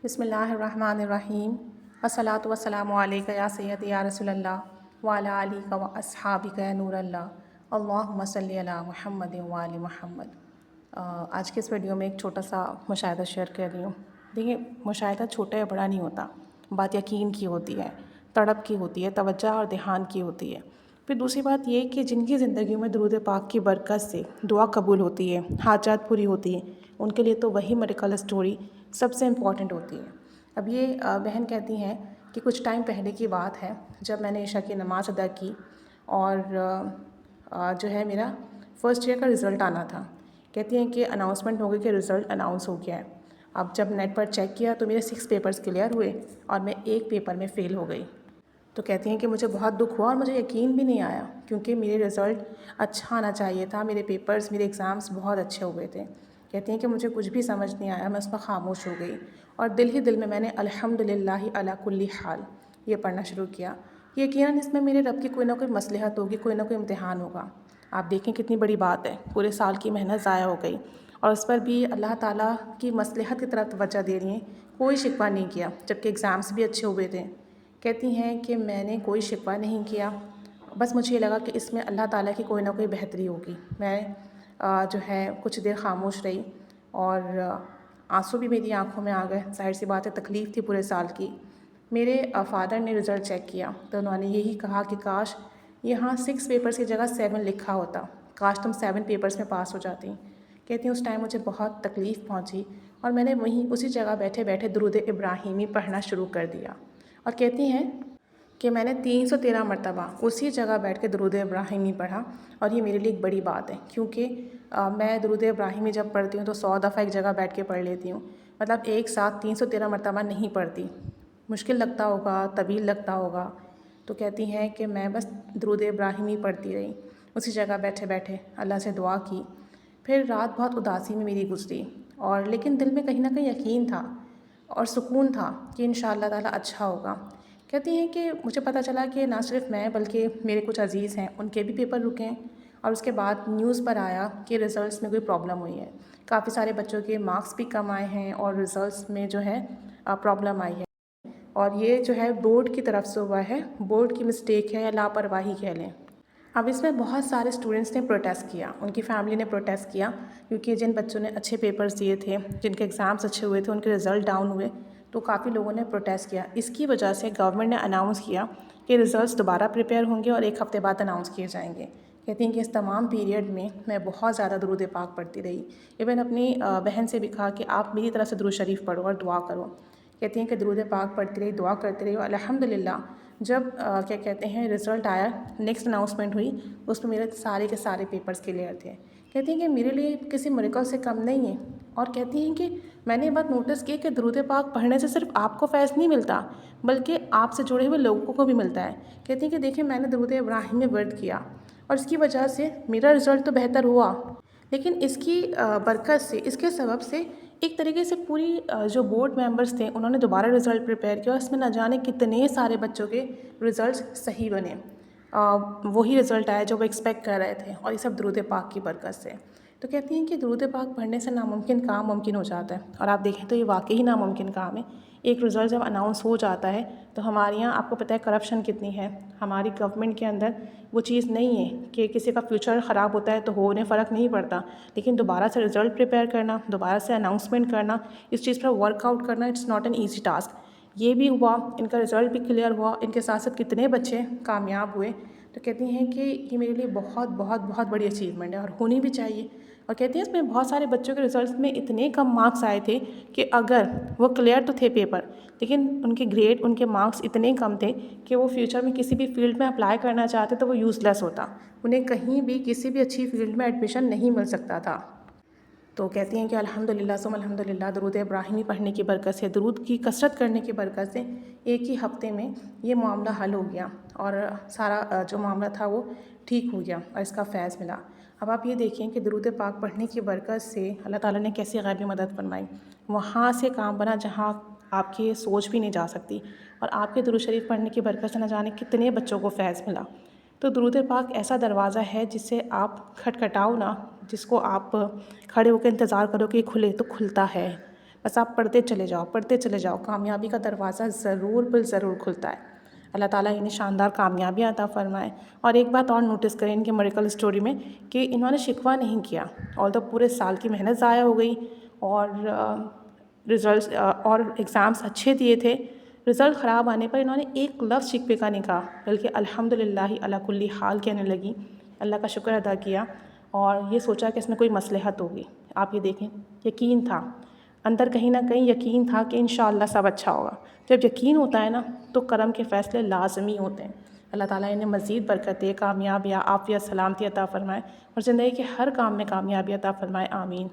بسم اللہ الرحمن الرحیم والصلاۃ والسلام علیک یا سیدی یا رسول اللہ وعلی آلک و اصحابک یا نور اللہ اللہم صلی علی محمد وعلی محمد۔ آج کے اس ویڈیو میں ایک چھوٹا سا مشاہدہ شیئر کر رہی ہوں۔ دیکھیں، مشاہدہ چھوٹا یا بڑا نہیں ہوتا، بات یقین کی ہوتی ہے، تڑپ کی ہوتی ہے، توجہ اور دھیان کی ہوتی ہے۔ پھر دوسری بات یہ کہ جن کی زندگیوں میں درود پاک کی برکت سے دعا قبول ہوتی ہے، حاجات پوری ہوتی ہیں، ان کے لیے تو وہی میریکل اسٹوری سب سے امپورٹنٹ ہوتی ہے۔ اب یہ بہن کہتی ہیں کہ کچھ ٹائم پہلے کی بات ہے، جب میں نے عشاء کی نماز ادا کی اور جو ہے میرا فرسٹ ایئر کا رزلٹ آنا تھا۔ کہتی ہیں کہ اناؤنسمنٹ ہو گئی کہ رزلٹ اناؤنس ہو گیا ہے۔ اب جب نیٹ پر چیک کیا تو میرے 6 پیپرز کلیئر ہوئے اور میں ایک پیپر میں فیل ہو گئی۔ تو کہتی ہیں کہ مجھے بہت دکھ ہوا اور مجھے یقین بھی نہیں آیا، کیونکہ میرے رزلٹ اچھا آنا چاہیے تھا، میرے پیپرز، میرے ایگزامس بہت اچھے ہوئے تھے۔ کہتی ہیں کہ مجھے کچھ بھی سمجھ نہیں آیا، میں اس پر خاموش ہو گئی اور دل ہی دل میں نے الحمدللہ علی کل حال یہ پڑھنا شروع کیا۔ یقیناً اس میں میرے رب کی کوئی نہ کوئی مصلحت ہوگی، کوئی نہ کوئی امتحان ہوگا۔ آپ دیکھیں کتنی بڑی بات ہے، پورے سال کی محنت ضائع ہو گئی اور اس پر بھی اللہ تعالیٰ کی مصلحت کی طرف توجہ دے رہی ہیں، کوئی شکوہ نہیں کیا، جبکہ ایگزامس بھی اچھے ہوئے تھے۔ کہتی ہیں کہ میں نے کوئی شکوہ نہیں کیا، بس مجھے یہ لگا کہ اس میں اللہ تعالیٰ کی کوئی نہ کوئی بہتری ہوگی۔ میں جو ہے کچھ دیر خاموش رہی اور آنسو بھی میری آنکھوں میں آ گئے۔ ظاہر سی بات ہے، تکلیف تھی پورے سال کی۔ میرے فادر نے رزلٹ چیک کیا تو انہوں نے یہی کہا کہ کاش یہاں 6 پیپرز کی جگہ 7 لکھا ہوتا، کاش تم 7 پیپرز میں پاس ہو جاتی۔ کہتی ہیں اس ٹائم مجھے بہت تکلیف پہنچی اور میں نے وہیں اسی جگہ بیٹھے بیٹھے درود ابراہیمی پڑھنا شروع کر دیا۔ اور کہتی ہیں کہ میں نے 313 مرتبہ اسی جگہ بیٹھ کے درود ابراہیمی پڑھا اور یہ میرے لیے ایک بڑی بات ہے، کیونکہ میں درود ابراہیمی جب پڑھتی ہوں تو 100 دفعہ ایک جگہ بیٹھ کے پڑھ لیتی ہوں، مطلب ایک ساتھ 313 مرتبہ نہیں پڑھتی، مشکل لگتا ہوگا، طویل لگتا ہوگا۔ تو کہتی ہیں کہ میں بس درود ابراہیمی پڑھتی رہی اسی جگہ بیٹھے بیٹھے، اللہ سے دعا کی۔ پھر رات بہت اداسی میں میری گزری اور لیکن دل میں کہیں نہ کہیں یقین تھا اور سکون تھا کہ انشاءاللہ تعالیٰ اچھا ہوگا۔ کہتی ہیں کہ مجھے پتہ چلا کہ نہ صرف میں بلکہ میرے کچھ عزیز ہیں، ان کے بھی پیپر رکے ہیں اور اس کے بعد نیوز پر آیا کہ رزلٹس میں کوئی پرابلم ہوئی ہے۔ کافی سارے بچوں کے مارکس بھی کم آئے ہیں اور رزلٹس میں جو ہے پرابلم آئی ہے، اور یہ جو ہے بورڈ کی طرف سے ہوا ہے، بورڈ کی مسٹیک ہے یا لاپرواہی کہہ لیں۔ اب اس میں بہت سارے اسٹوڈنٹس نے پروٹیسٹ کیا، ان کی فیملی نے پروٹیسٹ کیا، کیونکہ جن بچوں نے اچھے پیپرز دیے تھے، جن کے ایگزامس اچھے ہوئے تھے، ان کے رزلٹ ڈاؤن ہوئے، تو کافی لوگوں نے پروٹیسٹ کیا۔ اس کی وجہ سے گورنمنٹ نے اناؤنس کیا کہ رزلٹس دوبارہ پریپیئر ہوں گے اور 1 ہفتے بعد اناؤنس کیے جائیں گے۔ کہتی ہیں کہ اس تمام پیریڈ میں میں بہت زیادہ درود پاک پڑھتی رہی، ایون اپنی بہن سے بھی کہا کہ آپ میری طرف سے درود شریف پڑھو اور دعا کرو۔ کہتی ہیں کہ درود پاک پڑھتی رہی، دعا کرتی رہی اور الحمدللہ جب کیا کہتے ہیں رزلٹ آیا، نیکسٹ اناؤنسمنٹ ہوئی، اس میں میرے سارے کے سارے پیپرز کلیئر تھے۔ کہتی ہیں کہ میرے لیے کسی میریکل سے کم نہیں ہے، اور کہتی ہیں کہ میں نے یہ بات نوٹس کی کہ درود پاک پڑھنے سے صرف آپ کو فیض نہیں ملتا بلکہ آپ سے جڑے ہوئے لوگوں کو بھی ملتا ہے۔ کہتی ہیں کہ دیکھیں میں نے درود ابراہیم میں ورد کیا اور اس کی وجہ سے میرا رزلٹ تو بہتر ہوا، لیکن اس کی برکت سے، اس کے سبب سے ایک طریقے سے پوری جو بورڈ ممبرز تھے انہوں نے دوبارہ رزلٹ پریپیئر کیا اور اس میں نہ جانے کتنے سارے بچوں کے رزلٹس صحیح بنے، وہی رزلٹ آیا جو وہ ایکسپیکٹ کر رہے تھے، اور یہ سب درود پاک کی برکت سے۔ تو کہتی ہیں کہ درود پاک پڑھنے سے ناممکن کام ممکن ہو جاتا ہے، اور آپ دیکھیں تو یہ واقعی ناممکن کام ہے۔ ایک رزلٹ جب اناؤنس ہو جاتا ہے تو ہمارے یہاں آپ کو پتہ ہے کرپشن کتنی ہے، ہماری گورنمنٹ کے اندر وہ چیز نہیں ہے کہ کسی کا فیوچر خراب ہوتا ہے تو ہو انہیں فرق نہیں پڑتا، لیکن دوبارہ سے رزلٹ پریپیئر کرنا، دوبارہ سے اناؤنسمنٹ کرنا، اس چیز پر ورک آؤٹ کرنا، it's not an easy task. یہ بھی ہوا، ان کا رزلٹ بھی کلیئر ہوا، ان کے ساتھ ساتھ کتنے بچے کامیاب ہوئے۔ تو کہتی ہیں کہ یہ میرے لیے بہت بہت بہت بڑی اچیومنٹ ہے اور ہونی بھی چاہیے۔ اور کہتی ہیں اس میں بہت سارے بچوں کے رزلٹس میں اتنے کم مارکس آئے تھے کہ اگر وہ کلیئر تو تھے پیپر، لیکن ان کے گریڈ، ان کے مارکس اتنے کم تھے کہ وہ فیوچر میں کسی بھی فیلڈ میں اپلائی کرنا چاہتے تو وہ یوز لیس ہوتا، انہیں کہیں بھی کسی بھی اچھی فیلڈ میں ایڈمیشن نہیں مل سکتا تھا۔ تو کہتی ہیں کہ الحمدللہ ثم الحمدللہ درود ابراہیمی پڑھنے کی برکت سے، درود کی کثرت کرنے کی برکت سے ایک ہی ہفتے میں یہ معاملہ حل ہو گیا اور سارا جو معاملہ تھا وہ ٹھیک ہو گیا اور اس کا فیض ملا۔ اب آپ یہ دیکھیں کہ درود پاک پڑھنے کی برکت سے اللہ تعالیٰ نے کیسی غیبی مدد فرمائی، وہاں سے کام بنا جہاں آپ کی سوچ بھی نہیں جا سکتی، اور آپ کے درود شریف پڑھنے کی برکت سے نہ جانے کتنے بچوں کو فیض ملا۔ تو درود پاک ایسا دروازہ ہے جس سے آپ کھٹکھٹاؤ نا، جس کو آپ کھڑے ہو کے انتظار کرو کہ یہ کھلے تو کھلتا ہے۔ بس آپ پڑھتے چلے جاؤ، کامیابی کا دروازہ ضرور بالضرور کھلتا ہے۔ اللہ تعالیٰ انہیں شاندار کامیابی عطا فرمائے۔ اور ایک بات اور نوٹس کریں ان کے میریکل اسٹوری میں کہ انہوں نے شکوہ نہیں کیا، اور پورے سال کی محنت ضائع ہو گئی، اور رزلٹس اور ایگزامس اچھے دیے تھے، رزلٹ خراب آنے پر انہوں نے ایک لفظ شکوے کا نہیں کہا، بلکہ الحمدللہ علی کل حال کہنے لگی، اللہ کا شکر ادا کیا، اور یہ سوچا کہ اس میں کوئی مصلحت ہوگی۔ آپ یہ دیکھیں، یقین تھا اندر، کہیں نہ کہیں یقین تھا کہ انشاءاللہ سب اچھا ہوگا۔ جب یقین ہوتا ہے نا تو کرم کے فیصلے لازمی ہوتے ہیں۔ اللہ تعالیٰ انہیں مزید برکت دے، کامیابی، عافیت، سلامتی عطا فرمائے، اور زندگی کے ہر کام میں کامیابی عطا فرمائے، آمین۔